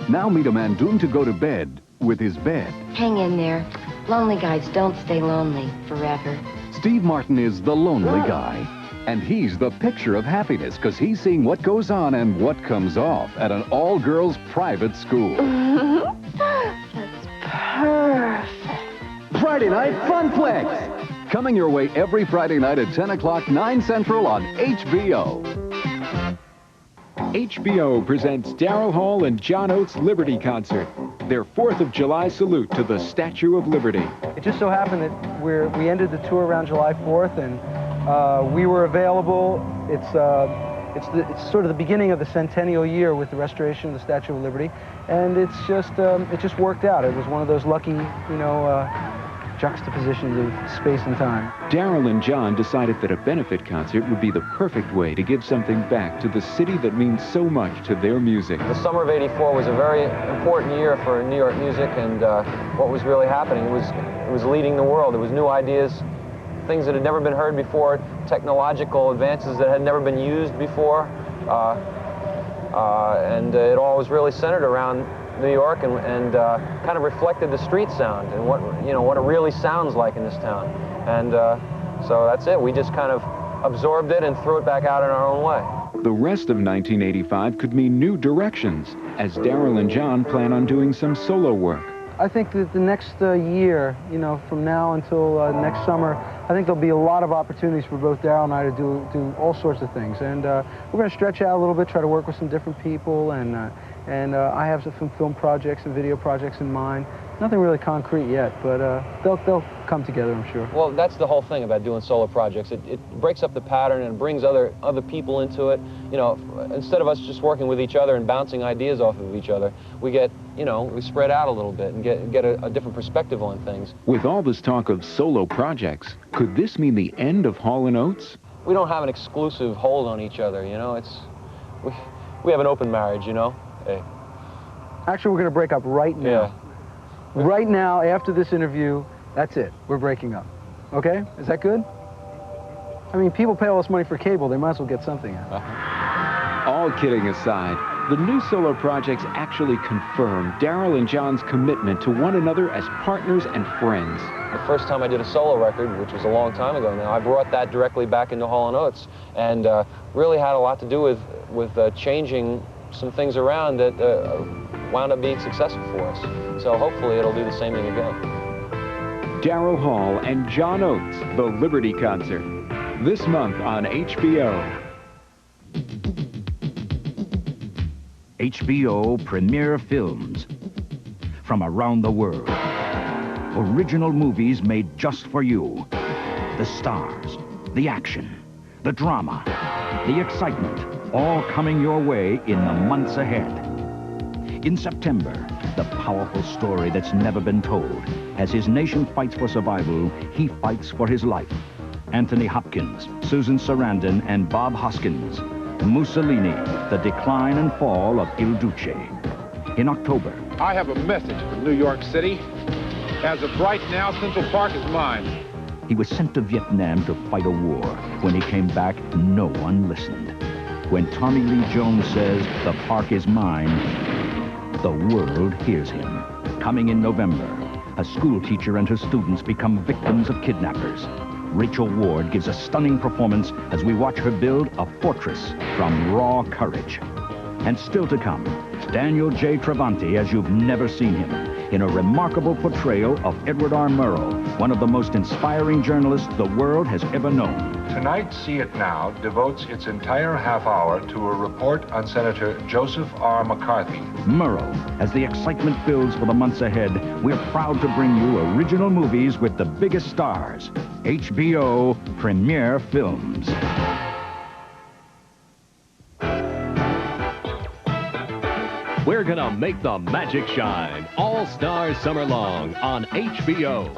Now meet a man doomed to go to bed with his bed. Hang in there. Lonely guys don't stay lonely forever. Steve Martin is the lonely guy. And he's the picture of happiness because he's seeing what goes on and what comes off at an all-girls private school. That's perfect. Friday Night Funflex. Coming your way every Friday night at 10 o'clock, 9 Central on HBO. HBO presents Daryl Hall and John Oates' Liberty Concert, their 4th of July salute to the Statue of Liberty. It just so happened that we ended the tour around July 4th, and we were available. It's sort of the beginning of the centennial year with the restoration of the Statue of Liberty, and it just worked out. It was one of those lucky, juxtapositions of space and time. Daryl and John decided that a benefit concert would be the perfect way to give something back to the city that means so much to their music. The summer of '84 was a very important year for New York music, and what was really happening it was leading the world. There was new ideas, things that had never been heard before, technological advances that had never been used before, and it all was really centered around New York and kind of reflected the street sound and what it really sounds like in this town. And so that's it. We just kind of absorbed it and threw it back out in our own way. The rest of 1985 could mean new directions, as Daryl and John plan on doing some solo work. I think that the next year, from now until next summer, I think there'll be a lot of opportunities for both Daryl and I to do all sorts of things. And we're going to stretch out a little bit, try to work with some different people, and I have some film projects and video projects in mind. Nothing really concrete yet, but they'll come together, I'm sure. Well, that's the whole thing about doing solo projects. It breaks up the pattern and brings other people into it. Instead of us just working with each other and bouncing ideas off of each other, we get, we spread out a little bit and get a different perspective on things. With all this talk of solo projects, could this mean the end of Hall & Oates? We don't have an exclusive hold on each other, we have an open marriage, Hey. Actually, we're going to break up right now. Yeah. Right now, after this interview, that's it. We're breaking up. Okay? Is that good? I mean, people pay all this money for cable. They might as well get something out of it. All kidding aside, the new solo projects actually confirm Daryl and John's commitment to one another as partners and friends. The first time I did a solo record, which was a long time ago now, I brought that directly back into Hall & Oates, and really had a lot to do with changing some things around that wound up being successful for us. So hopefully it'll do the same thing again. Daryl Hall and John Oates, the Liberty Concert, this month on HBO. HBO Premiere Films from around the world. Original movies made just for you. The stars, the action, the drama, the excitement, all coming your way in the months ahead. In September, the powerful story that's never been told. As his nation fights for survival, he fights for his life. Anthony Hopkins, Susan Sarandon, and Bob Hoskins. Mussolini, the decline and fall of Il Duce. In October, I have a message for New York City. As of right now, Central Park is mine. he was sent to Vietnam to fight a war. When he came back, no one listened. When Tommy Lee Jones says, "The park is mine," the world hears him. Coming in November, a school teacher and her students become victims of kidnappers. Rachel Ward gives a stunning performance as we watch her build a fortress from raw courage. And still to come, Daniel J. Travanti as you've never seen him, in a remarkable portrayal of Edward R. Murrow, one of the most inspiring journalists the world has ever known. Tonight, See It Now devotes its entire half hour to a report on Senator Joseph R. McCarthy. Murrow, as the excitement builds for the months ahead, we're proud to bring you original movies with the biggest stars. HBO Premiere Films. We're gonna make the magic shine all stars summer long on HBO.